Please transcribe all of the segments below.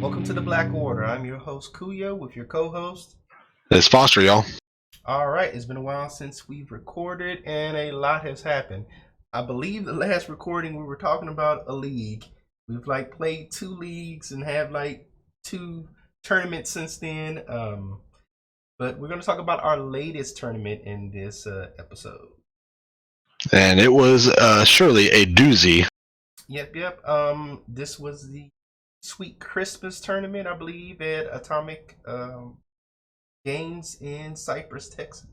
Welcome to the Black Order. I'm your host Kuyo with your co-host. It's Foster, y'all. All right, it's been a while since we've recorded, and a lot has happened. I believe the last recording we were talking about a league. We've played two leagues and have two tournaments since then. But we're going to talk about our latest tournament in this episode. And it was surely a doozy. Yep. This was the Sweet Christmas tournament, I believe, at Atomic Games in Cypress, Texas.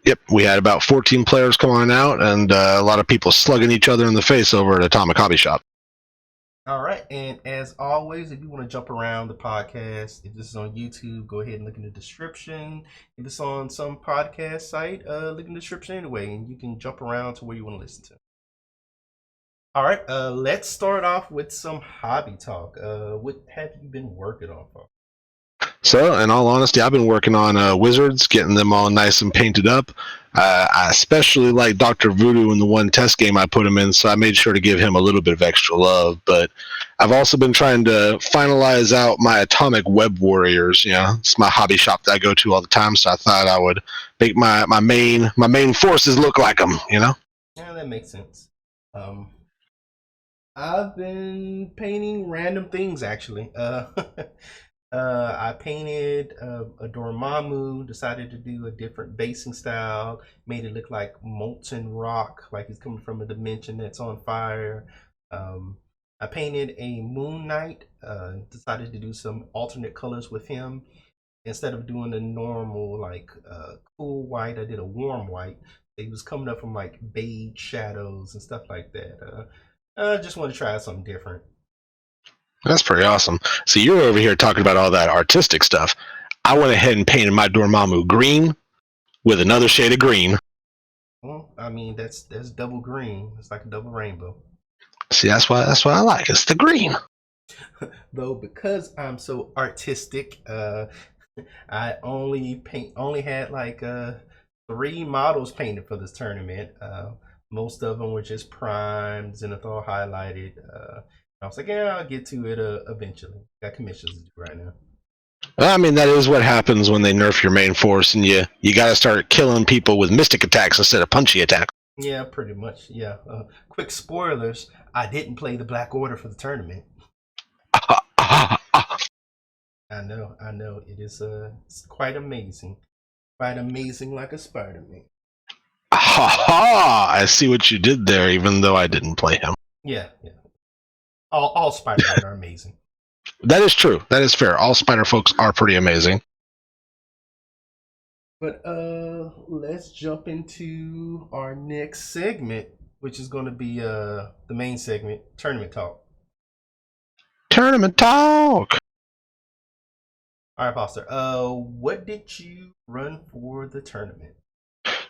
Yep, we had about 14 players come on out, and a lot of people slugging each other in the face over at Atomic Hobby Shop. All right, and as always, if you want to jump around the podcast, if this is on YouTube, go ahead and look in the description. If it's on some podcast site, look in the description anyway, and you can jump around to where you want to listen to. All right, let's start off with some hobby talk. What have you been working on, folks? So, in all honesty, I've been working on Wizards, getting them all nice and painted up. I especially like Dr. Voodoo in the one test game I put him in, so I made sure to give him a little bit of extra love. But I've also been trying to finalize out my Atomic Web Warriors. It's my hobby shop that I go to all the time, so I thought I would make my main forces look like them. Yeah, that makes sense. I've been painting random things actually. I painted a Dormammu, decided to do a different basing style, made it look like molten rock, like he's coming from a dimension that's on fire. I painted a Moon Knight, decided to do some alternate colors with him. Instead of doing the normal cool white, I did a warm white. It was coming up from beige shadows and stuff like that. I just want to try something different. That's pretty awesome. So you're over here talking about all that artistic stuff. I went ahead and painted my Dormammu green with another shade of green. Well, I mean that's double green. It's like a double rainbow. See, that's what I like. It's the green. Though because I'm so artistic, I only had 3 models painted for this tournament. Most of them were just primed, Zenithal highlighted. I was like, yeah, I'll get to it eventually. Got commissions to do right now. I mean, that is what happens when they nerf your main force, and you got to start killing people with mystic attacks instead of punchy attacks. Yeah, pretty much. Yeah. Quick spoilers: I didn't play the Black Order for the tournament. I know. It is it's quite amazing. Quite amazing, like a Spider-Man. I see what you did there, even though I didn't play him. Yeah. All Spider-Men are amazing. That is true. That is fair. All Spider folks are pretty amazing. But let's jump into our next segment, which is going to be the main segment, Tournament Talk. Tournament Talk! All right, Foster. What did you run for the tournament?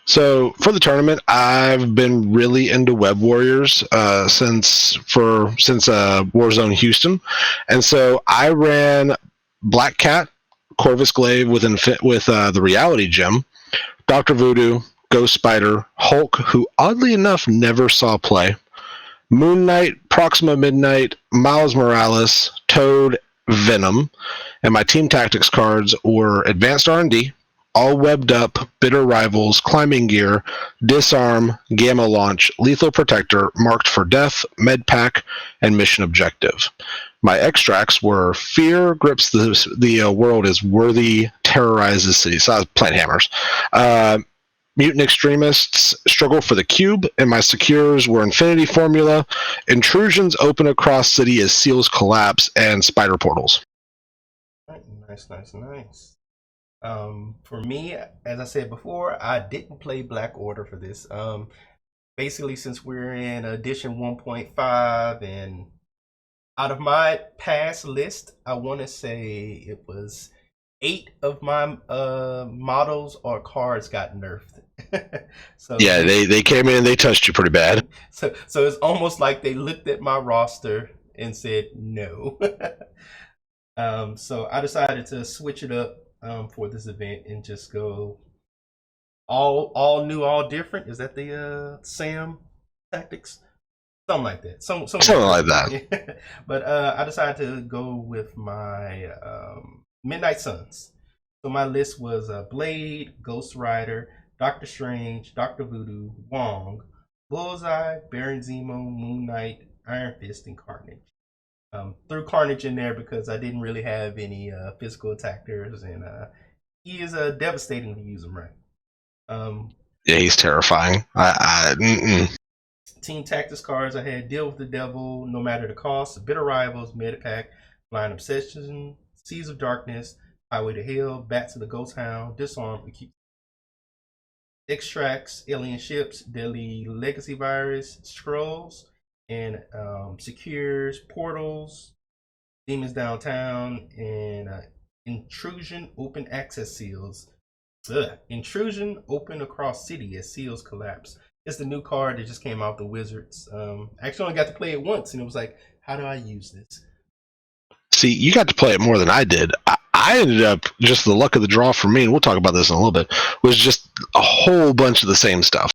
So for the tournament, I've been really into Web Warriors since Warzone Houston, and so I ran Black Cat, Corvus Glaive with the Reality Gem, Dr. Voodoo, Ghost Spider, Hulk, who oddly enough never saw play, Moon Knight, Proxima Midnight, Miles Morales, Toad, Venom, and my team tactics cards were Advanced R&D, all webbed up, bitter rivals, climbing gear, disarm, gamma launch, lethal protector, marked for death, med pack, and mission objective. My extracts were fear grips the world is worthy, terrorizes cities. So I was playing hammers. Mutant extremists struggle for the cube, and my secures were infinity formula, intrusions open across city as seals collapse, and spider portals. Nice. For me, as I said before, I didn't play Black Order for this. Basically, since we're in edition 1.5, and out of my past list, I want to say it was 8 of my models or cards got nerfed. So yeah, they came in, they touched you pretty bad. So it's almost like they looked at my roster and said no. So I decided to switch it up for this event and just go all new, all different. Is that the Sam tactics? something like that. Somewhere Something like between. that. Yeah. But I decided to go with my Midnight Suns. So my list was Blade, Ghost Rider, Doctor Strange, Doctor Voodoo, Wong, Bullseye, Baron Zemo, Moon Knight, Iron Fist, and Carnage. Threw Carnage in there because I didn't really have any physical attackers, and he is devastating to use him right. Um, Yeah, he's terrifying. Team Tactics cards I had Deal with the Devil, No Matter the Cost, Bitter Rivals, Medipack, Blind Obsession, Seas of Darkness, Highway to Hell, Bats of the Ghost Hound, Disarm, Acute Extracts, Alien Ships, Deadly Legacy Virus, Scrolls, and Secures, Portals, Demons Downtown, and Intrusion Open Access Seals. Intrusion Open Across City as Seals Collapse. It's the new card that just came out, the Wizards. Actually only got to play it once, and it was like, how do I use this? See, you got to play it more than I did. I ended up, just the luck of the draw for me, and we'll talk about this in a little bit, was just a whole bunch of the same stuff.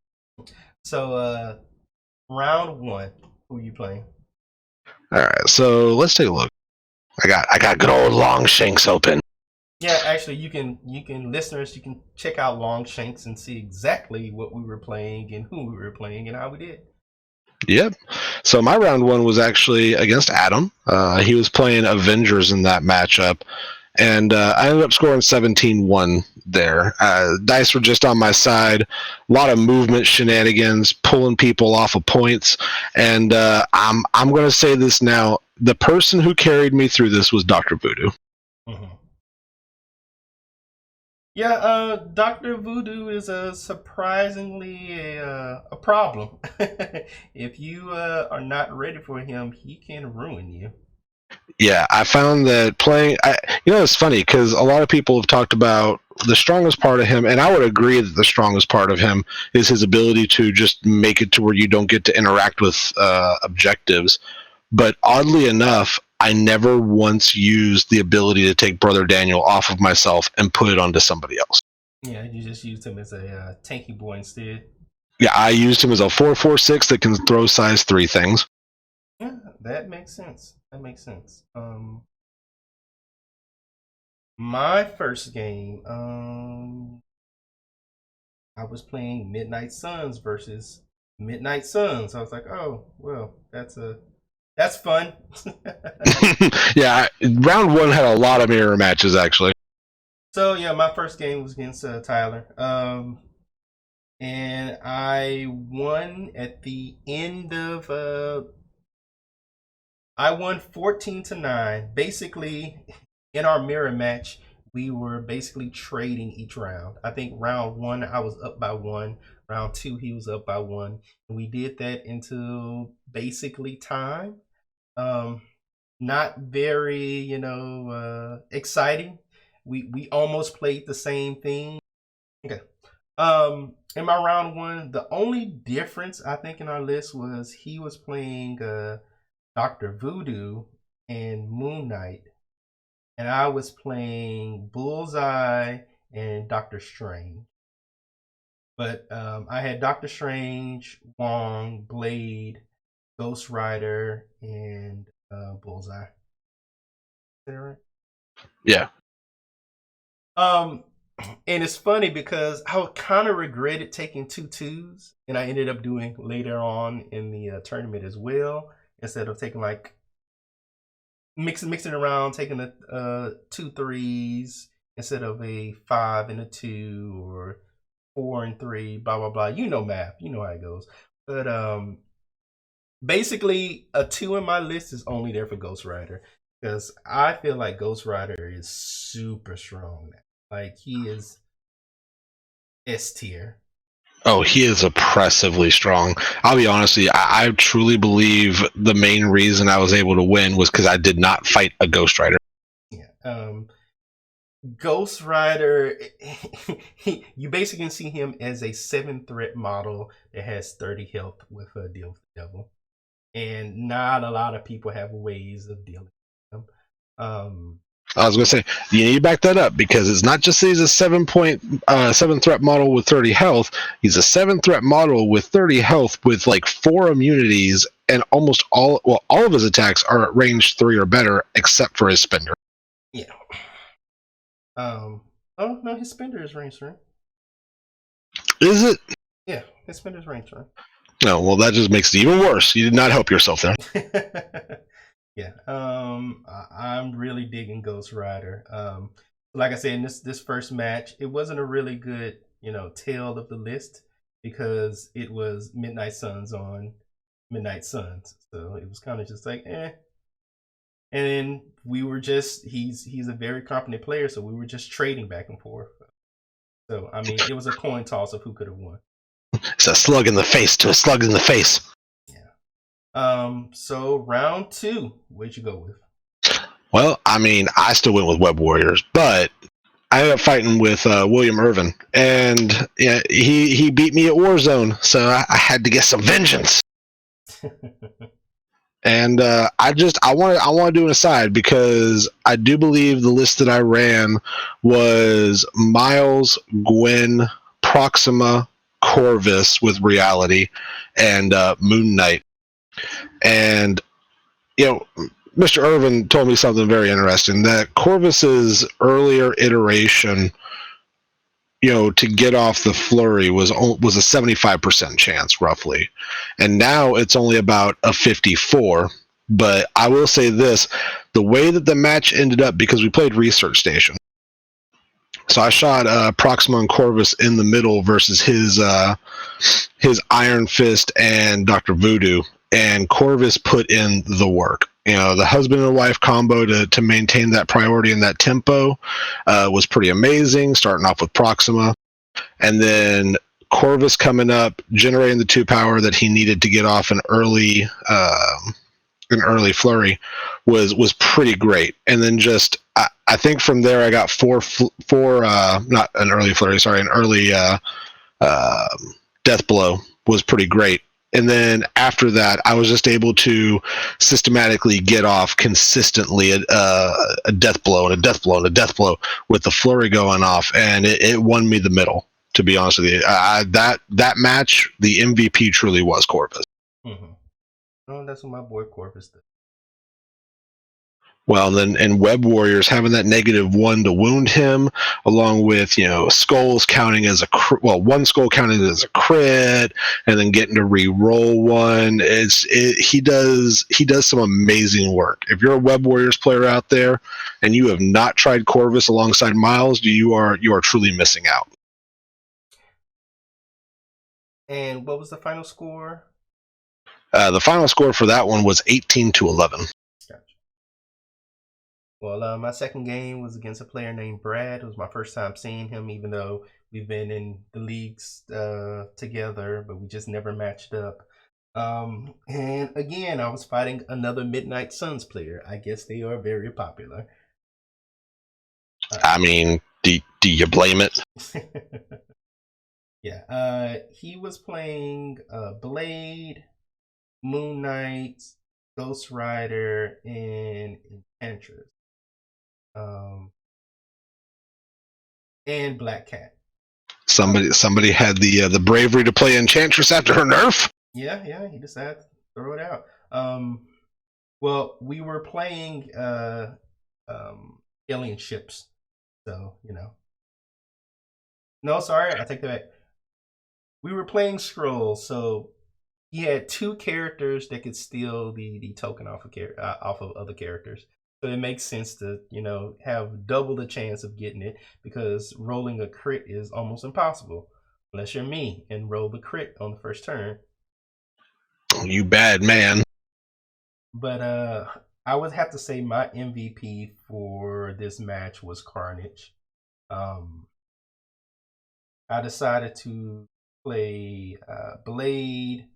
So, round one, who are you playing? All right, so let's take a look. I got good old Longshanks open. Yeah, actually, you can listeners, you can check out Longshanks and see exactly what we were playing and who we were playing and how we did. Yep. So my round one was actually against Adam. He was playing Avengers in that matchup, and I ended up scoring 17-1 there. Dice were just on my side. A lot of movement shenanigans, pulling people off of points, and I'm going to say this now. The person who carried me through this was Dr. Voodoo. Mm-hmm. Yeah, Doctor Voodoo is surprisingly a problem. If you are not ready for him, he can ruin you. Yeah, I found that it's funny because a lot of people have talked about the strongest part of him, and I would agree that the strongest part of him is his ability to just make it to where you don't get to interact with objectives. But oddly enough, I never once used the ability to take Brother Daniel off of myself and put it onto somebody else. Yeah, you just used him as a tanky boy instead. Yeah, I used him as a 4/4/6 that can throw size 3 things. Yeah, that makes sense. That makes sense. My first game, I was playing Midnight Suns versus Midnight Suns. I was like, oh, well, that's fun. Yeah, round one had a lot of mirror matches actually. So yeah, my first game was against Tyler, and I won at the end of. I won 14-9. Basically, in our mirror match, we were basically trading each round. I think round one I was up by one. Round two he was up by one, and we did that until basically time. Not very, exciting. We almost played the same thing. Okay. In my round one, the only difference I think in our list was he was playing Doctor Voodoo and Moon Knight, and I was playing Bullseye and Doctor Strange. But I had Doctor Strange, Wong, Blade, Ghost Rider, and Bullseye. Is that right? Yeah. And it's funny because I kind of regretted taking 2 twos, and I ended up doing later on in the tournament as well. Instead of taking like mixing around, taking the 2 threes instead of a 5 and a 2 or 4 and 3, blah blah blah. You know math, you know how it goes. But basically, a 2 in my list is only there for Ghost Rider because I feel like Ghost Rider is super strong now. Like he is S tier. Oh, he is oppressively strong. I'll be honest with you, I truly believe the main reason I was able to win was because I did not fight a Ghost Rider. Yeah. Ghost Rider, you basically can see him as a 7 threat model that has 30 health with a Deal with the Devil. And not a lot of people have ways of dealing with him. I was going to say, you need to back that up because it's not just that he's a 7 threat model with 30 health. He's a 7 threat model with 30 health with like 4 immunities and almost all of his attacks are at range 3 or better, except for his spender. Yeah. Oh no, his spender is range 3. Is it? Yeah, his spender is range 3. No, well, that just makes it even worse. You did not help yourself there. Yeah. I'm really digging Ghost Rider. Like I said, in this first match, it wasn't a really good, tail of the list because it was Midnight Suns on Midnight Suns, so it was kind of just like, eh. And then we were just he's a very competent player, so we were just trading back and forth. So I mean, it was a coin toss of who could have won. It's a slug in the face to a slug in the face. Yeah. So round 2, where'd you go with? Well, I mean, I still went with Web Warriors, but I ended up fighting with William Irvin, and yeah, he beat me at Warzone, so I had to get some vengeance. And I want to do an aside because I do believe the list that I ran was Miles, Gwen, Proxima, Corvus with Reality, and Moon Knight. And Mr. Irvin told me something very interesting, that Corvus's earlier iteration, to get off the flurry was a 75% chance roughly, and now it's only about a 54. But I will say this: the way that the match ended up, because we played Research Station, so I shot Proxima and Corvus in the middle versus his Iron Fist and Dr. Voodoo, and Corvus put in the work. The husband and wife combo to maintain that priority and that tempo was pretty amazing, starting off with Proxima. And then Corvus coming up, generating the 2 power that he needed to get off an early flurry was pretty great. And then just I think from there I got four not an early flurry, sorry, an early death blow was pretty great. And then after that, I was just able to systematically get off consistently a death blow and a death blow and a death blow with the flurry going off, and it won me the middle. To be honest with you, that match, the MVP truly was Corvus. Mm-hmm. Oh, that's what my boy Corvus did. Well, then and Web Warriors having that -1 to wound him, along with skulls counting as one skull counting as a crit, and then getting to re-roll one. He does some amazing work. If you're a Web Warriors player out there and you have not tried Corvus alongside Miles, you are truly missing out. And what was the final score? The final score for that one was 18-11. Gotcha. Well, my second game was against a player named Brad. It was my first time seeing him, even though we've been in the leagues together, but we just never matched up. And again, I was fighting another Midnight Suns player. I guess they are very popular. I mean, do you blame it? Yeah. He was playing Blade, Moon Knight, Ghost Rider, and Enchantress. And Black Cat. Somebody had the bravery to play Enchantress after her nerf. Yeah, he decided to throw it out. Well, we were playing alien ships, so No, sorry, I take that back. We were playing Scrolls, so he had 2 characters that could steal the token off of other characters. So it makes sense to have double the chance of getting it, because rolling a crit is almost impossible unless you're me and roll the crit on the first turn. You bad man. But I would have to say my MVP for this match was Carnage. I decided to play Blade.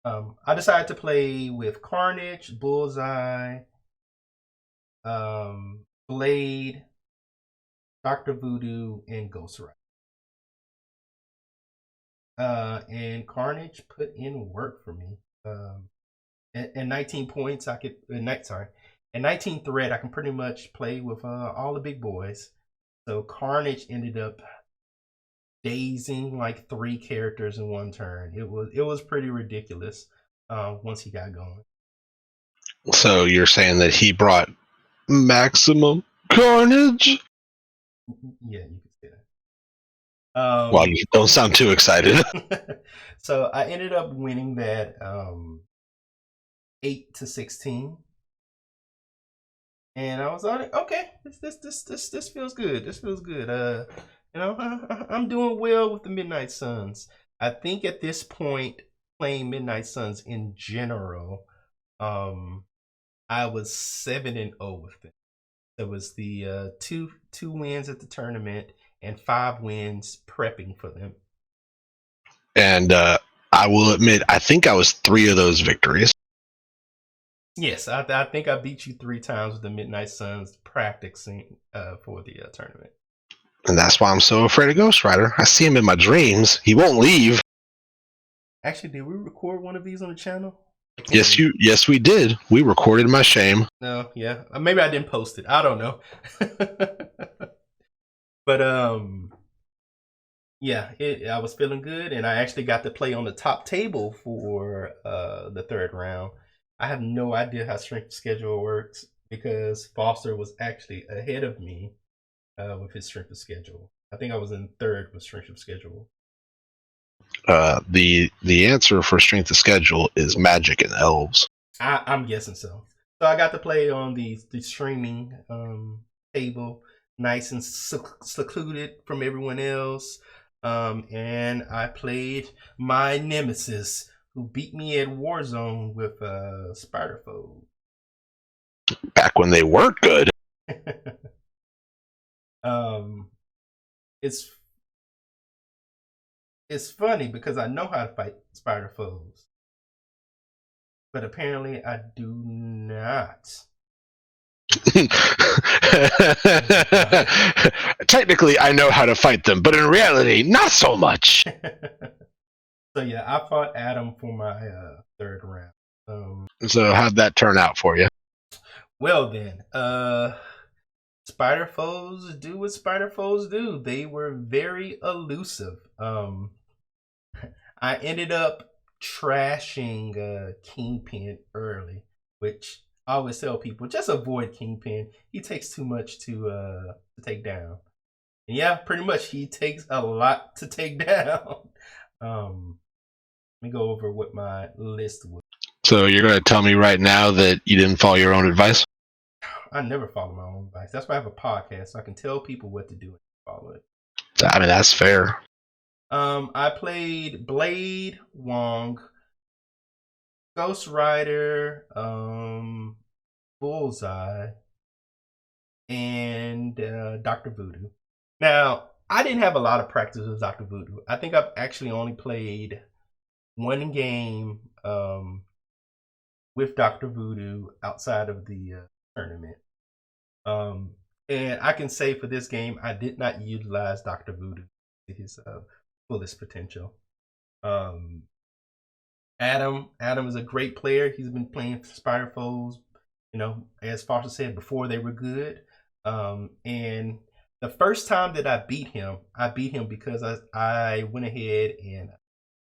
I decided to play with Carnage, Bullseye, Blade, Dr. Voodoo, and Ghost Rider. And Carnage put in work for me. And 19 points, I could. And 19 threat, I can pretty much play with all the big boys. So Carnage ended up dazing like 3 characters in one turn. It was pretty ridiculous once he got going. So you're saying that he brought maximum carnage? Yeah, you can say that. Well, you don't sound too excited. So I ended up winning that 8-16, and I was like, okay, this feels good. This feels good. I'm doing well with the Midnight Suns. I think at this point, playing Midnight Suns in general, um, I was 7-0 with them. It was the two wins at the tournament and 5 wins prepping for them. And I will admit, I think I was 3 of those victories. Yes, I think I beat you 3 times with the Midnight Suns practicing for the tournament. And that's why I'm so afraid of Ghost Rider. I see him in my dreams. He won't leave. Actually, did we record one of these on the channel? Yes, we did. We recorded my shame. No, yeah. Maybe I didn't post it. I don't know. But yeah, I was feeling good, and I actually got to play on the top table for the 3rd round. I have no idea how strength schedule works because Foster was actually ahead of me with his strength of schedule. I think I was in 3rd with strength of schedule. The answer for strength of schedule is magic and elves. I'm guessing so. So I got to play on the streaming table, nice and secluded from everyone else. And I played my nemesis, who beat me at Warzone with Spider Foe. Back when they weren't good. It's funny because I know how to fight spider foes, but apparently I do not. Technically, I know how to fight them, but in reality, not so much. So yeah, I fought Adam for my 3rd round. So how'd that turn out for you? Well then, spider foes do what spider foes do. They were very elusive. I ended up trashing Kingpin early, which I always tell people, just avoid Kingpin. He takes too much to take down. And yeah, pretty much he takes a lot to take down. Let me go over what my list was. So you're going to tell me right now that you didn't follow your own advice? I never follow my own advice. That's why I have a podcast, so I can tell people what to do and follow it. I mean, that's fair. I played Blade, Wong, Ghost Rider, Bullseye, and Dr. Voodoo. Now, I didn't have a lot of practice with Dr. Voodoo. I think I've actually only played 1 game with Dr. Voodoo outside of the tournament. And I can say for this game, I did not utilize Dr. Voodoo to his fullest potential. Adam is a great player. He's been playing Spider Foes, as Foster said, before they were good. And the first time that I beat him because I went ahead and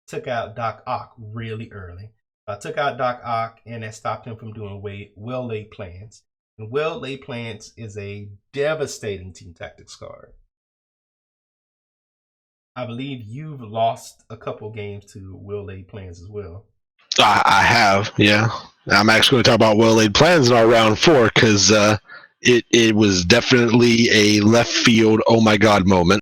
took out Doc Ock really early. I took out Doc Ock, and that stopped him from doing well-laid plans. And well-laid plans is a devastating team tactics card. I believe you've lost a couple games to well-laid plans as well. I have, yeah. I'm actually going to talk about well-laid plans in our round 4 because it was definitely a left field, oh my god moment.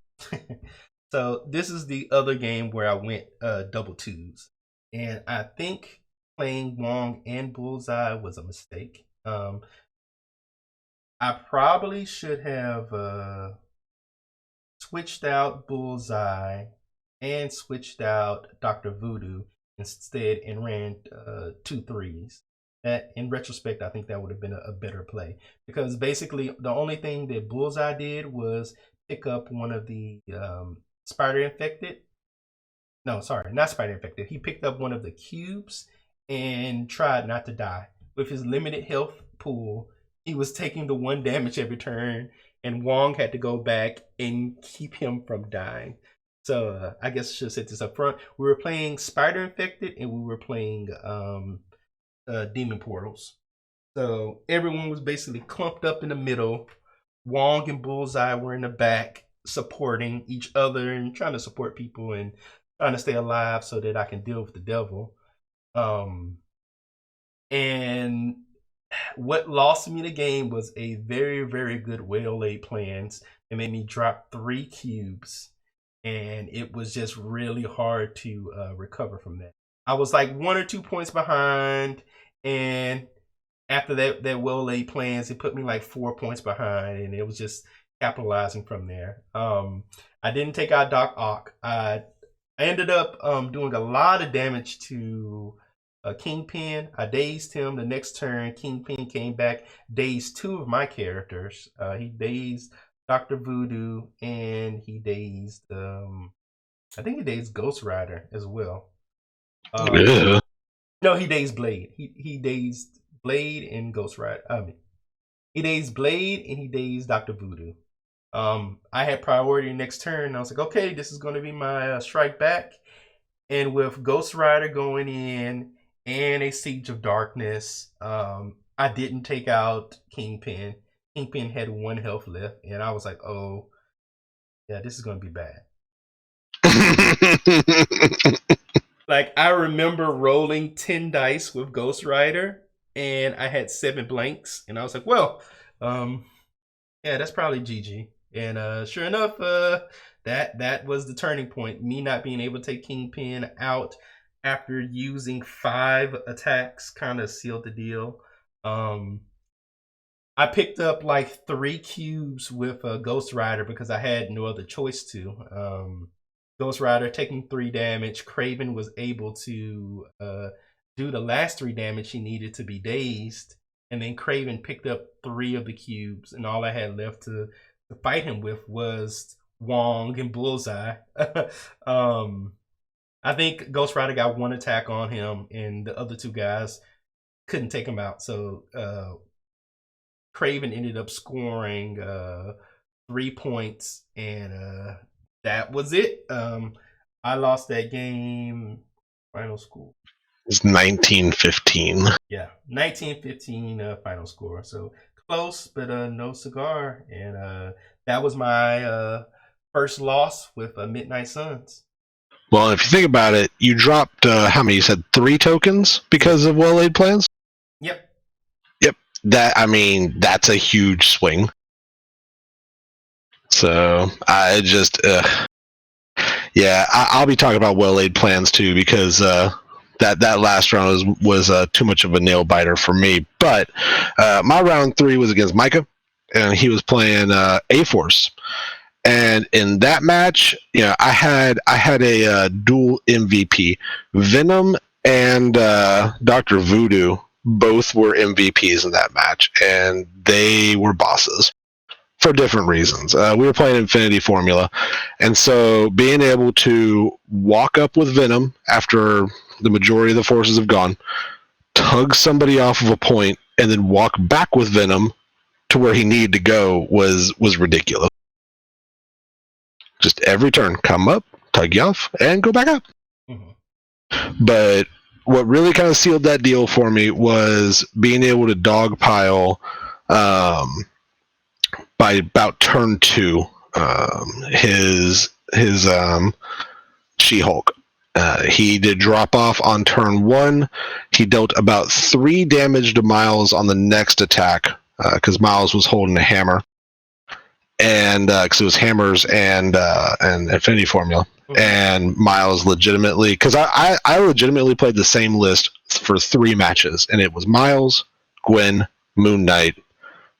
So this is the other game where I went double twos. And I think playing Wong and Bullseye was a mistake. I probably should have switched out Bullseye and switched out Dr. Voodoo instead and ran 2 threes. That, in retrospect, I think that would have been a better play because basically the only thing that Bullseye did was pick up one of the spider infected. No, sorry, not spider infected. He picked up one of the cubes and tried not to die. With his limited health pool, he was taking the 1 damage every turn, and Wong had to go back and keep him from dying. So I guess I should set this up front. We were playing Spider Infected and we were playing Demon Portals. So everyone was basically clumped up in the middle. Wong and Bullseye were in the back supporting each other and trying to support people and trying to stay alive so that I can deal with the devil. Um, and what lost me the game was a very, very good well laid plans. It made me drop 3 cubes, and it was just really hard to recover from that. I was like 1 or 2 points behind, and after that well laid plans, it put me like 4 points behind, and it was just capitalizing from there. I didn't take out Doc Ock. I ended up doing a lot of damage to Kingpin. I dazed him the next turn. Kingpin came back, dazed 2 of my characters. He dazed Dr. Voodoo, and he dazed, I think he dazed Ghost Rider as well. Yeah. No, he dazed Blade. He dazed Blade and Ghost Rider. I mean, he dazed Blade and he dazed Dr. Voodoo. I had priority next turn. I was like, okay, this is going to be my strike back. And with Ghost Rider going in and a Siege of Darkness, I didn't take out Kingpin. Kingpin had 1 health left, and I was like, oh, yeah, this is going to be bad. Like, I remember rolling 10 dice with Ghost Rider, and I had 7 blanks, and I was like, well, yeah, that's probably GG. And sure enough, that was the turning point. Me not being able to take Kingpin out after using 5 attacks kind of sealed the deal. I picked up like 3 cubes with Ghost Rider because I had no other choice to. Ghost Rider taking 3 damage. Craven was able to do the last 3 damage he needed to be dazed. And then Craven picked up 3 of the cubes, and all I had left to fight him with was Wong and Bullseye. I think Ghost Rider got 1 attack on him, and the other 2 guys couldn't take him out. So Craven ended up scoring 3 points, and that was it. I lost that game. Final score. It's 1915. Yeah, 1915 final score. So close, but no cigar. And that was my first loss with Midnight Suns. Well, if you think about it, you dropped how many? You said 3 tokens because of well laid plans. Yep. Yep. That's a huge swing. So I just, yeah, I'll be talking about well laid plans too because that last round was too much of a nail biter for me. But my round 3 was against Micah, and he was playing A Force. And in that match, I had a dual MVP. Venom and Dr. Voodoo both were MVPs in that match, and they were bosses for different reasons. We were playing Infinity Formula, and so being able to walk up with Venom after the majority of the forces have gone, tug somebody off of a point, and then walk back with Venom to where he needed to go was ridiculous. Just every turn, come up, tug you off, and go back up. Mm-hmm. But what really kind of sealed that deal for me was being able to dogpile by about turn 2 his She-Hulk. He did drop off on turn 1. He dealt about 3 damage to Miles on the next attack because Miles was holding a hammer. And because it was hammers and Infinity Formula, and Miles legitimately, because I legitimately played the same list for 3 matches, and it was Miles, Gwen, Moon Knight,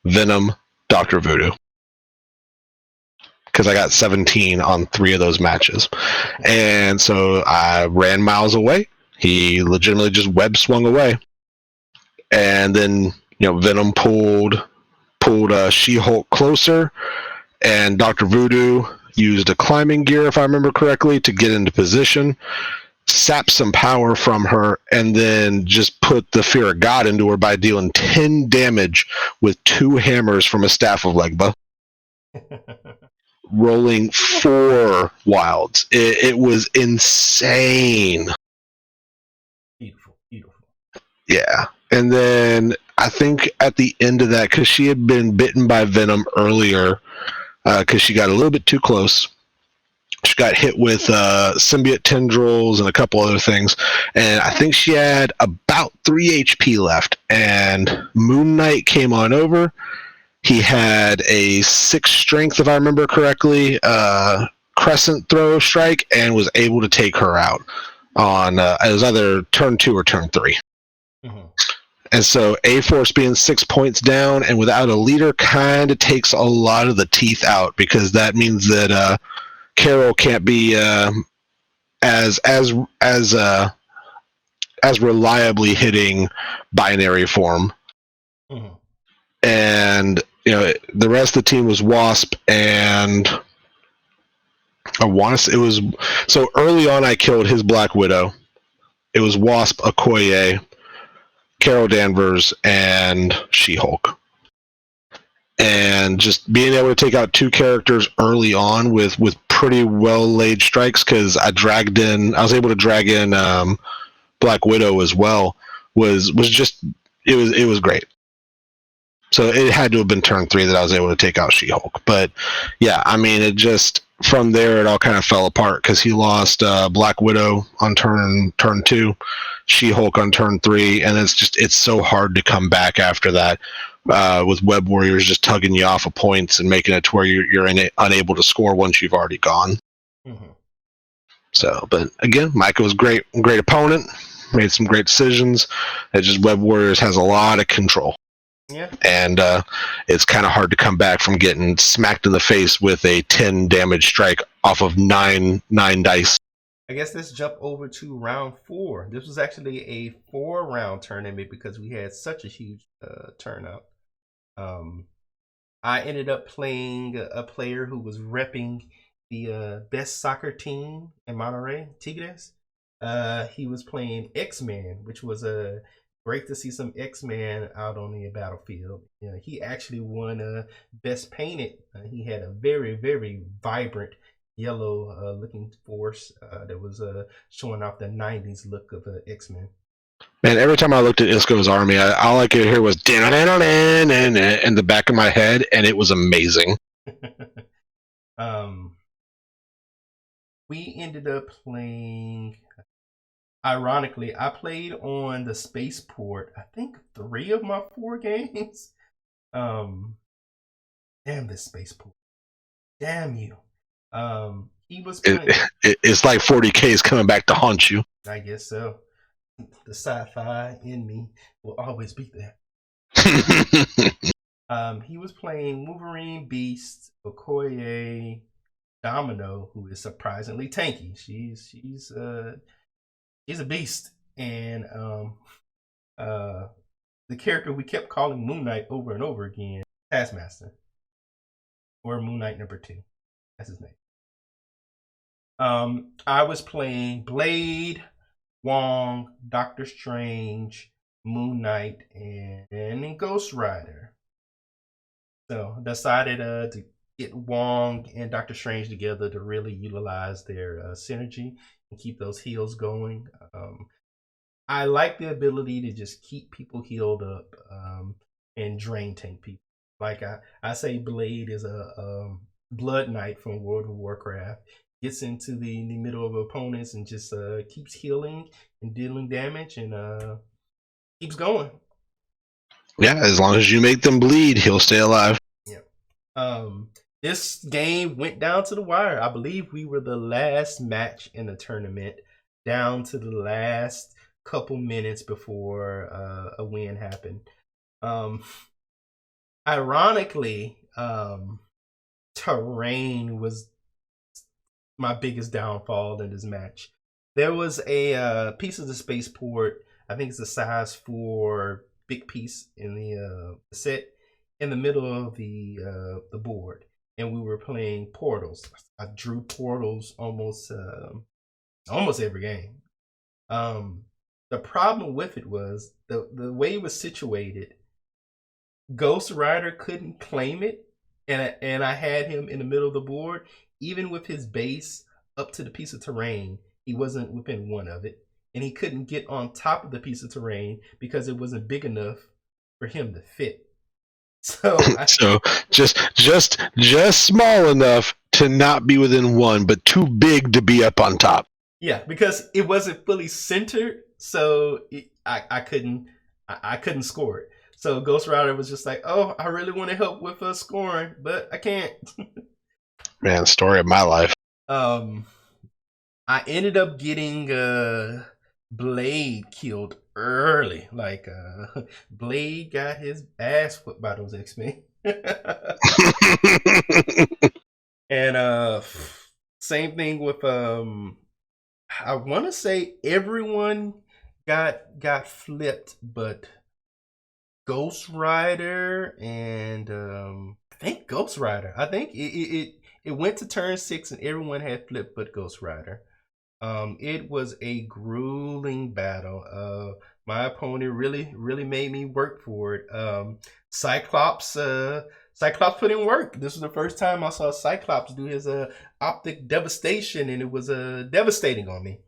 Venom, Dr. Voodoo, because I got 17 on 3 of those matches, and so I ran Miles away. He legitimately just web swung away, and then Venom pulled She-Hulk closer. And Dr. Voodoo used a climbing gear, if I remember correctly, to get into position, sap some power from her, and then just put the fear of God into her by dealing 10 damage with 2 hammers from a staff of Legba. rolling 4 wilds. It was insane. Beautiful, beautiful. Yeah. And then I think at the end of that, because she had been bitten by venom earlier, because she got a little bit too close. She got hit with symbiote tendrils and a couple other things, and I think she had about 3 HP left. And Moon Knight came on over. He had a 6 strength, if I remember correctly, crescent throw strike, and was able to take her out on it was either turn 2 or turn 3. Mm-hmm. And so A Force being 6 points down and without a leader kind of takes a lot of the teeth out, because that means that Carol can't be as as as uh, as reliably hitting binary form. Mm-hmm. And the rest of the team was Wasp, and I want to say it was, so early on I killed his Black Widow. It was Wasp, Okoye, Carol Danvers, and She-Hulk. And just being able to take out 2 characters early on with pretty well laid strikes, because I was able to drag in Black Widow as well, was just, it was great. So it had to have been turn 3 that I was able to take out She-Hulk. But yeah, I mean, it just, from there it all kind of fell apart, because he lost Black Widow on turn 2, She-Hulk on turn 3, and it's so hard to come back after that, with Web Warriors just tugging you off of points and making it to where you're unable to score once you've already gone. Mm-hmm. So, but again, Micah was great opponent, made some great decisions. It just, Web Warriors has a lot of control. Yeah. And it's kind of hard to come back from getting smacked in the face with a 10 damage strike off of nine dice. I guess let's jump over to round 4. This was actually a 4-round tournament because we had such a huge turnout. I ended up playing a player who was repping the best soccer team in Monterey, Tigres. He was playing X-Men, which was great to see some X-Men out on the battlefield. He actually won best painted. He had a very, very vibrant yellow looking force that was showing off the 90s look of X-Men. Man, every time I looked at Isco's army, all I could hear was in the back of my head, and it was amazing. We ended up playing. Ironically, I played on the spaceport, I think 3 of my 4 games. Damn this spaceport. Damn you. He was playing. It's like 40K is coming back to haunt you. I guess so. The sci-fi in me will always be there. He was playing Wolverine, Beast, Okoye, Domino, who is surprisingly tanky. She's a beast, and the character we kept calling Moon Knight over and over again, Taskmaster, or Moon Knight number 2. That's his name. I was playing Blade, Wong, Doctor Strange, Moon Knight, and Ghost Rider. So decided to get Wong and Doctor Strange together to really utilize their synergy and keep those heals going. I like the ability to just keep people healed up and drain tank people. Like I say, Blade is a Blood Knight from World of Warcraft. Gets into the middle of opponents and just keeps healing and dealing damage and keeps going. Yeah, as long as you make them bleed, he'll stay alive. Yeah. This game went down to the wire. I believe we were the last match in the tournament, down to the last couple minutes before a win happened. Ironically, terrain was my biggest downfall in this match. There was a piece of the spaceport, I think it's the size 4 big piece in the set, in the middle of the board, and we were playing portals. I drew portals almost every game. The problem with it was the way it was situated. Ghost Rider couldn't claim it, and I had him in the middle of the board. Even with his base up to the piece of terrain, he wasn't within one of it, and he couldn't get on top of the piece of terrain because it wasn't big enough for him to fit. So I, So just small enough to not be within one, but too big to be up on top. yeah, because it wasn't fully centered, so I couldn't I couldn't score it. So Ghost Rider was just like, oh, I really want to help with scoring, but I can't. Man, story of my life. um, I ended up getting Blade killed early. Like Blade got his ass whipped by those X-Men. And same thing with I want to say everyone got flipped, but Ghost Rider and I think Ghost Rider. I think it went to turn 6 and everyone had flipped but Ghost Rider. It was a grueling battle. My opponent really made me work for it. Cyclops Cyclops put in work. This was the first time I saw Cyclops do his optic devastation, and it was devastating on me.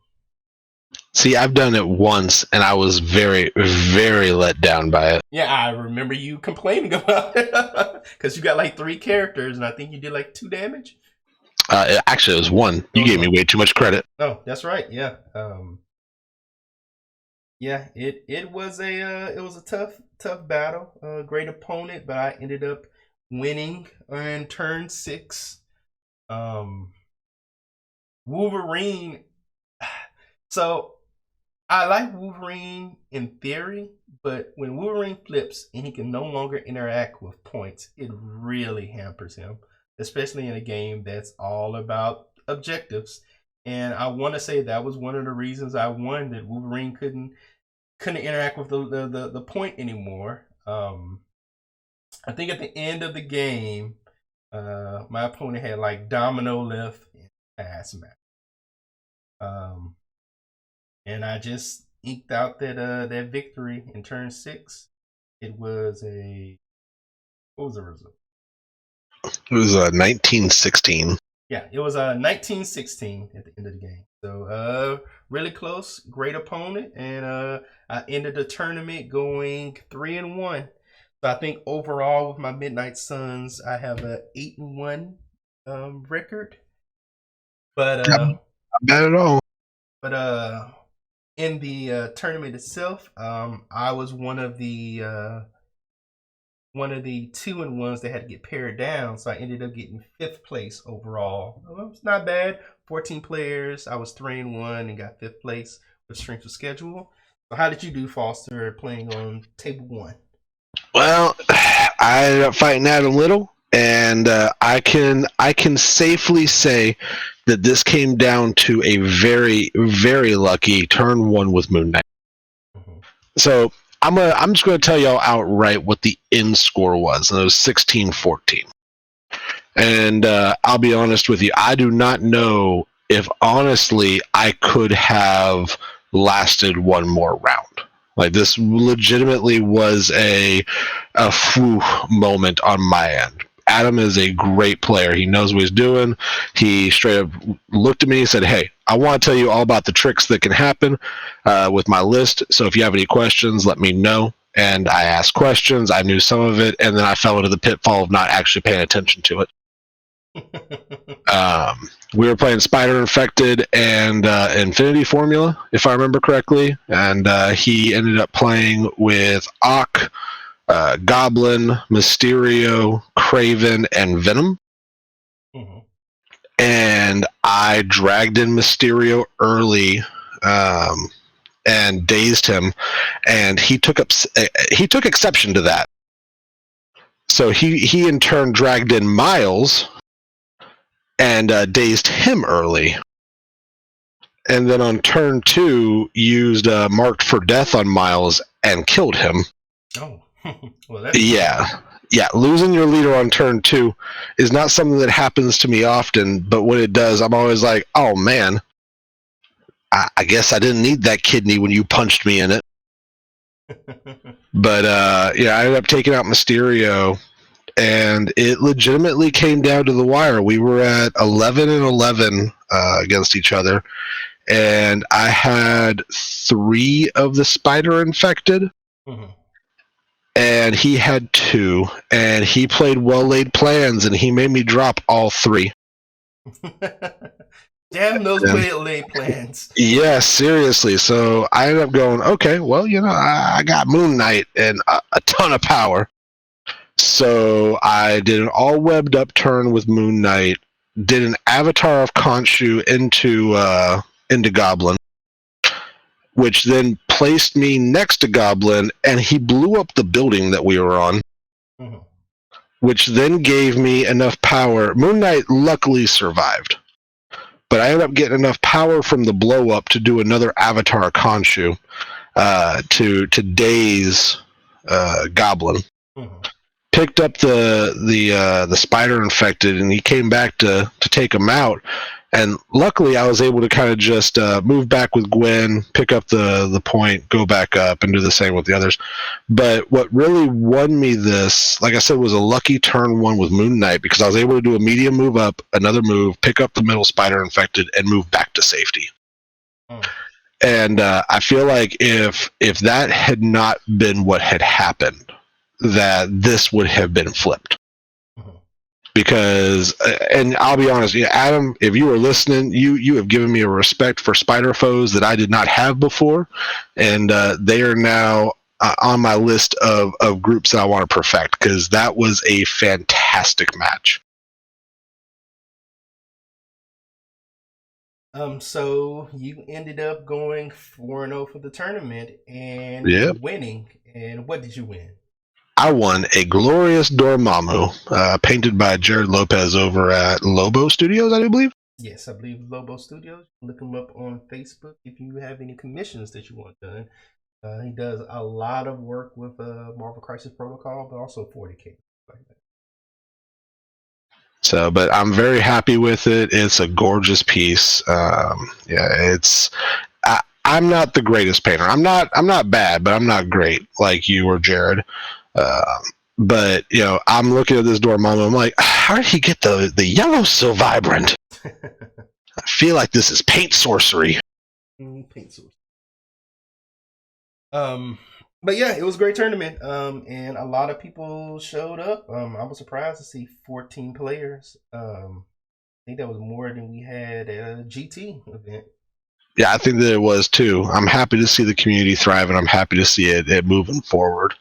See, I've done it once, and I was very let down by it. Yeah, I remember you complaining about it because you got like 3 characters, and I think you did like 2 damage. Actually, it was one. You Oh, gave me way too much credit. oh, that's right. Yeah. Yeah. It was a tough battle. Great opponent, but I ended up winning on turn 6. Um, Wolverine. So I like Wolverine in theory, but when Wolverine flips and he can no longer interact with points, it really hampers him, especially in a game that's all about objectives. And I want to say that was one of the reasons I won, that Wolverine couldn't interact with the point anymore. I think at the end of the game, my opponent had like Domino left and pass match. Um, and I just eked out that victory in turn 6. It was a what was the result? It was 1916. Yeah, it was 1916 at the end of the game. So really close, great opponent, and I ended the tournament going 3-1. So I think overall with my Midnight Suns, I have a 8-1 record. But Not bad at all. but in the tournament itself, I was one of the 2-1s that had to get pared down, so I ended up getting 5th place overall. Well, it's not bad. 14 players. I was 3-1 and got 5th place with strength of schedule. So how did you do, Foster, playing on table 1? Well, I ended up fighting Adam Little, and I can safely say that this came down to a very lucky turn 1 with Moon Knight. Mm-hmm. So I'm just going to tell y'all outright what the end score was, and it was 16-14. And I'll be honest with you, I do not know if honestly I could have lasted one more round. Like, this legitimately was a whew moment on my end. Adam is a great player. He knows what he's doing. He straight up looked at me and said, hey, I want to tell you all about the tricks that can happen with my list. So if you have any questions, let me know. And I asked questions. I knew some of it. And then I fell into the pitfall of not actually paying attention to it. We were playing Spider Infected and Infinity Formula, if I remember correctly. And he ended up playing with Ock, Goblin, Mysterio, Craven, and Venom. Mm-hmm. And I dragged in Mysterio early and dazed him, and he took exception to that. So he in turn dragged in Miles and dazed him early. And then on turn 2, used Marked for Death on Miles and killed him. Oh, well, that's Yeah, losing your leader on turn 2 is not something that happens to me often, but when it does, I'm always like, oh man, I guess I didn't need that kidney when you punched me in it. But yeah, I ended up taking out Mysterio and it legitimately came down to the wire. We were at 11-11 against each other, and I had 3 of the spider infected, Mhm. and he had 2, and he played well laid plans, and he made me drop all 3. Damn those And well laid plans. yeah, seriously. So I ended up going, okay, well, I got Moon Knight and a ton of power. So I did an all webbed up turn with Moon Knight, did an avatar of Khonshu into Goblin, which then placed me next to Goblin, and he blew up the building that we were on, Mhm. which then gave me enough power. Moon Knight luckily survived, but I ended up getting enough power from the blow up to do another avatar of Khonshu to daze Goblin. Mhm. Picked up the spider infected, and he came back to take him out. And luckily, I was able to kind of just move back with Gwen, pick up the point, go back up, and do the same with the others. But what really won me this, like I said, was a lucky turn 1 with Moon Knight, because I was able to do a medium move up, another move, pick up the middle spider infected, and move back to safety. Mhm. And I feel like if that had not been what had happened, that this would have been flipped. Mhm. Because and I'll be honest, Adam, if you are listening, you have given me a respect for spider foes that I did not have before, and they are now on my list of groups that I want to perfect, because that was a fantastic match. So you ended up going 4-0 for the tournament Yep. and winning. And what did you win? I won a glorious Dormammu, painted by Jared Lopez over at Lobo Studios, I do believe. Yes, I believe Lobo Studios. Look him up on Facebook if you have any commissions that you want done. He does a lot of work with Marvel Crisis Protocol, but also 40K. Like that. So, but I'm very happy with it. It's a gorgeous piece. Yeah, I'm not the greatest painter. I'm not bad, but I'm not great like you or Jared. Uh, but I'm looking at this Dormammu. I'm like, how did he get the yellow so vibrant? I feel like this is paint sorcery. Paint source. Um, but yeah, it was a great tournament. And a lot of people showed up. I was surprised to see 14 players. I think that was more than we had at a GT event. Yeah, I think that it was too. I'm happy to see the community thrive, and I'm happy to see it moving forward.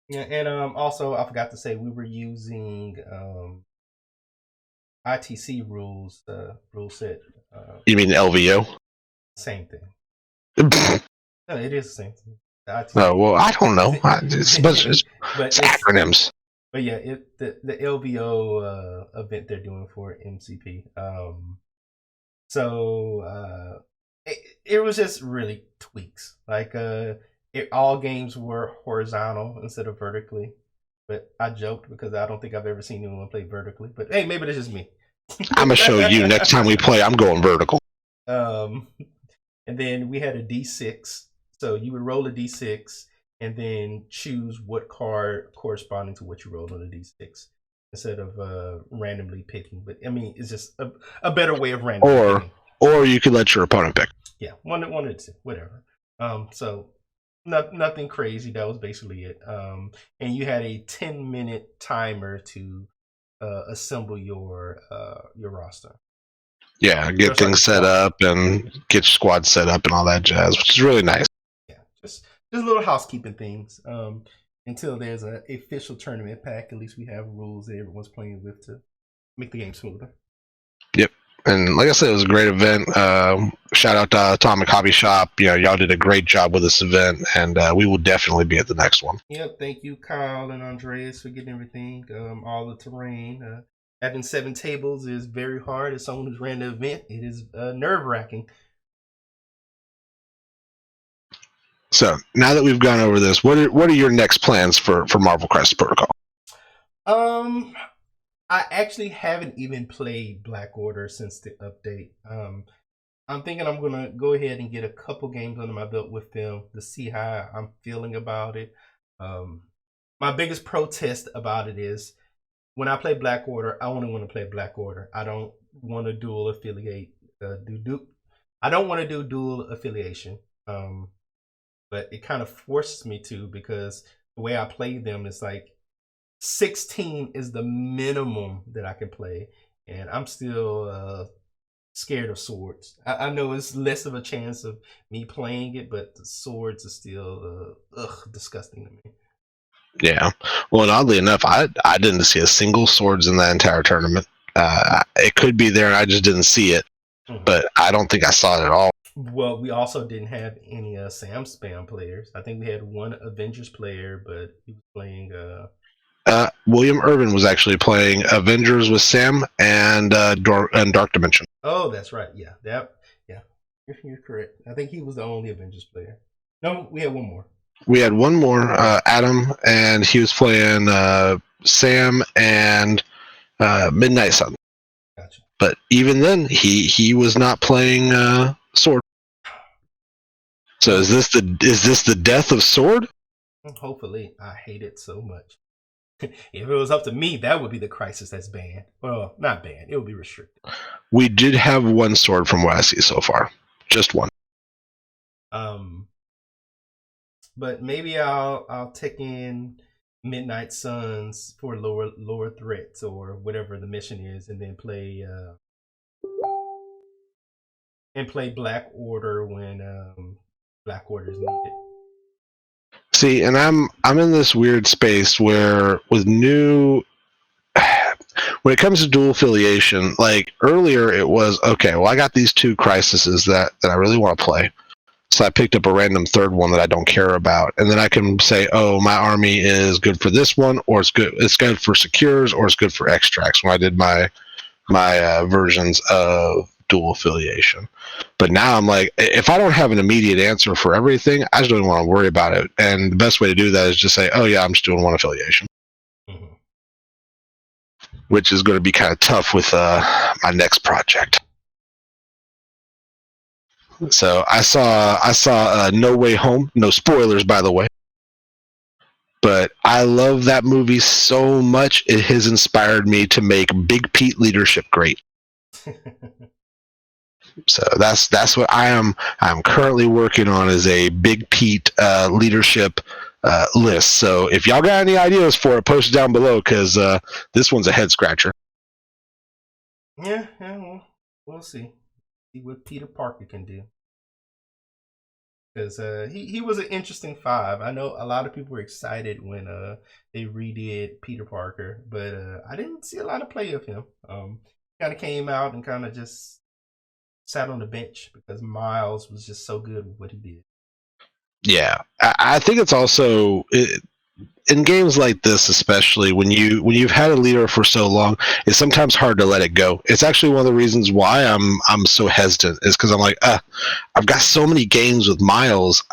Yeah, and also I forgot to say we were using ITC rules, rule set. You mean LVO? Same thing. Oh No, it is the same thing. The ITC. well, I don't know. It's But it's acronyms. but yeah, the LVO event they're doing for MCP. So it was just really tweaks. Like all games were horizontal instead of vertically. But I joked because I don't think I've ever seen anyone play vertically. But hey, maybe that's just me. I'm gonna show you next time we play. I'm going vertical. um, and then we had a D6. So you would roll a D6 and then choose what card corresponding to what you rolled on a D6 instead of randomly picking. But I mean, it's just a better way of randomly Or picking. or you could let your opponent pick. Yeah, one of the two, whatever. So nothing crazy. That was basically it. And you had a 10-minute timer to assemble your roster. Yeah, Or get sorry, things set squad. up and get your squad set up and all that jazz, which is really nice. Yeah, just little housekeeping things. Until there's an official tournament pack, at least we have rules that everyone's playing with to make the game smoother. Yep. And like I said, it was a great event. Shout out to Atomic Hobby Shop. Y'all did a great job with this event, and we will definitely be at the next one. Yep, thank you, Kyle and Andreas, for getting everything, all the terrain. Having 7 tables is very hard. As someone who's ran the event, it is nerve wracking. So now that we've gone over this, what are your next plans for Marvel Crisis Protocol? Um, I actually haven't even played Black Order since the update. I'm thinking I'm gonna go ahead and get a couple games under my belt with them to see how I'm feeling about it. Um, my biggest protest about it is when I play Black Order, I only want to play Black Order. I don't want to dual affiliate. I don't want to do dual affiliation. Um, but it kind of forces me to because the way I play them is like 16 is the minimum that I can play, and I'm still scared of swords. I know it's less of a chance of me playing it, but the swords are still disgusting to me. Yeah. Well, and oddly enough, I didn't see a single swords in that entire tournament. It could be there, and I just didn't see it. Mhm. But I don't think I saw it at all. Well, we also didn't have any Sam Spam players. I think we had one Avengers player, but he was playing. William Irvin was actually playing Avengers with Sam and Dark Dimension. Oh, that's right. Yeah, yeah. You're correct. I think he was the only Avengers player. No, we had one more. We had one more, Adam, and he was playing Sam and Midnight Sun. Gotcha. But even then, he was not playing Sword. So Well, is this the death of Sword? hopefully, I hate it so much. If it was up to me, that would be the crisis that's banned. Well, not banned. It would be restricted. We did have one Sword from what I see so far, just one. Um, but maybe I'll take in Midnight Suns for lower threats or whatever the mission is, and then play Black Order when Black Order is needed. See, and I'm in this weird space where with new when it comes to dual affiliation, like earlier it was okay, well I got these two crises that I really want to play. So I picked up a random third one that I don't care about, and then I can say, "Oh, my army is good for this one, or it's good for secures, or it's good for extracts." When I did my versions of dual affiliation, but now I'm like, if I don't have an immediate answer for everything, I just don't want to worry about it. And the best way to do that is just say, "Oh yeah, I'm just doing one affiliation," Mm-hmm. which is going to be kind of tough with my next project. So I saw No Way Home. No spoilers, by the way. But I love that movie so much. It has inspired me to make Big Pete leadership great. So that's what I'm currently working on is a Big Pete leadership list. So if y'all got any ideas for it, post it down below because this one's a head scratcher. Yeah, well, we'll see. See what Peter Parker can do. Because he was an interesting five. I know a lot of people were excited when they redid Peter Parker, but I didn't see a lot of play of him. Kind of came out and kind of just sat on the bench because Miles was just so good with what he did. Yeah, I think it's also in games like this, especially when you've had a leader for so long, it's sometimes hard to let it go. It's actually one of the reasons why I'm so hesitant is because I'm like, I've got so many games with Miles.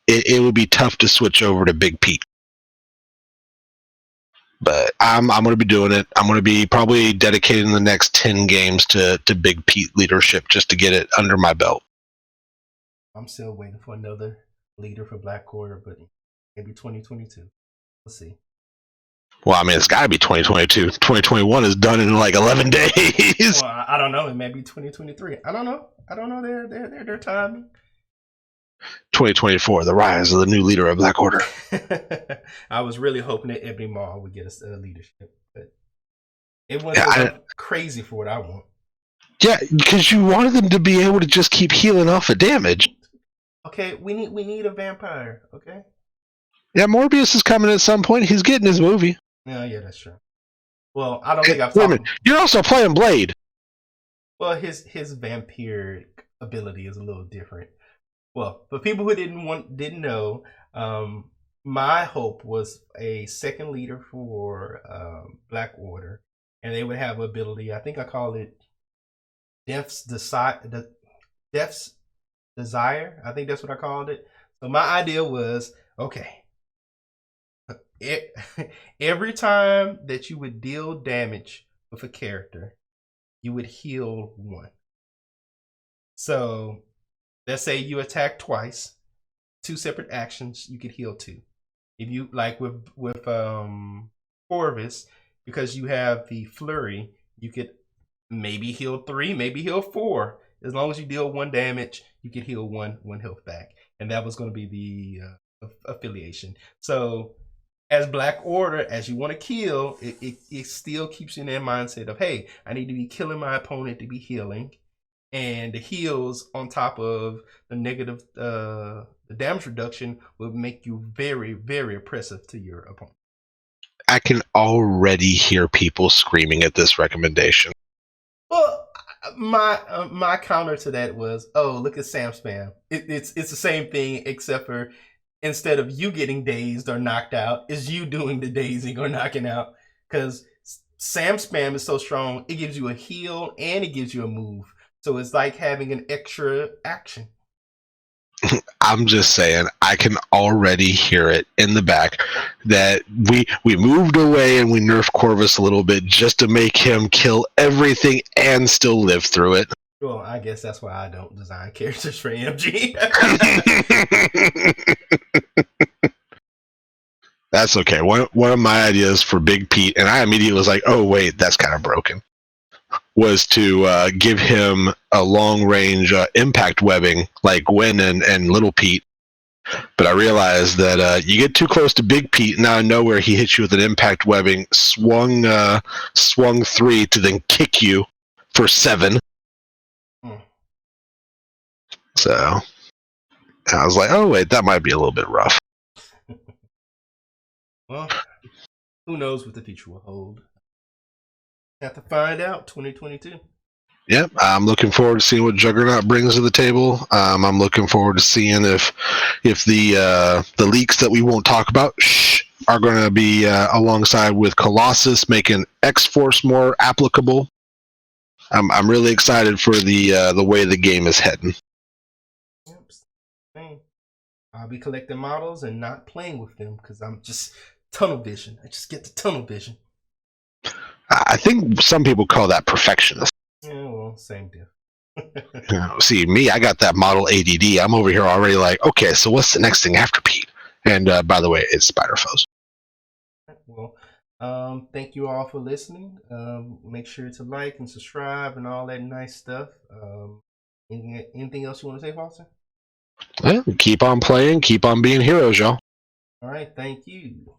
It would be tough to switch over to Big Pete. But I'm going to be doing it. I'm going to be probably dedicating the next 10 games to Big Pete leadership just to get it under my belt. I'm still waiting for another leader for Black Order, but maybe 2022. We'll see. Well, I mean, it's got to be 2022. 2021 is done in like 11 days. Well, I don't know. It may be 2023. I don't know. Their timing. 2024, the rise of the new leader of Black Order. I was really hoping that Ebony Maw would get us leadership, but it wasn't crazy for what I want. Yeah, because you wanted them to be able to just keep healing off of damage. Okay, we need a vampire. Okay. Yeah, Morbius is coming at some point. He's getting his movie. Yeah, that's true. Well, I don't think I've Wait a talked. minute. You're also playing Blade. Well, his vampire ability is a little different. Well, for people who didn't know, my hope was a second leader for Black Order, and they would have ability. I think I call it Death's Death's Desire. I think that's what I called it. So my idea was okay. Every time that you would deal damage with a character, you would heal one. So let's say you attack twice, two separate actions, you could heal two. If you like with Corvus, because you have the flurry, you could maybe heal 3, maybe heal 4. As long as you deal 1 damage, you could heal one health back, and that was going to be the affiliation. So as Black Order, as you want to kill, it still keeps you in that mindset of, hey, I need to be killing my opponent to be healing, and the heals on top of the negative the damage reduction will make you very, very oppressive to your opponent. I can already hear people screaming at this recommendation. Well, my counter to that was, oh, look at Sam Spam. It's the same thing, except for instead of you getting dazed or knocked out, is you doing the dazing or knocking out. Because Sam Spam is so strong, it gives you a heal and it gives you a move. So it's like having an extra action. I'm just saying, I can already hear it in the back that we moved away and we nerfed Corvus a little bit just to make him kill everything and still live through it. Well, I guess that's why I don't design characters for MG. That's okay. One of my ideas for Big Pete, and I immediately was like, oh, wait, that's kind of broken, was to give him a long-range impact webbing like Gwen and Little Pete. But I realized that you get too close to Big Pete, and out of nowhere he hits you with an impact webbing, swung 3 to then kick you for 7. So I was like, oh, wait, that might be a little bit rough. Well, who knows what the future will hold. Have to find out. 2022. Yep, I'm looking forward to seeing what Juggernaut brings to the table. I'm looking forward to seeing if the leaks that we won't talk about are going to be alongside with Colossus, making X-Force more applicable. I'm really excited for the way the game is heading. Yep. I'll be collecting models and not playing with them because I'm just tunnel vision. I just get the tunnel vision. I think some people call that perfectionist. Yeah, well, same deal. See, me, I got that model ADD. I'm over here already like, okay, so what's the next thing after Pete? And by the way, it's Spider Foes. Well, thank you all for listening. Make sure to like and subscribe and all that nice stuff. Anything else you want to say, Foster? Well, keep on playing, keep on being heroes, y'all. All right, thank you.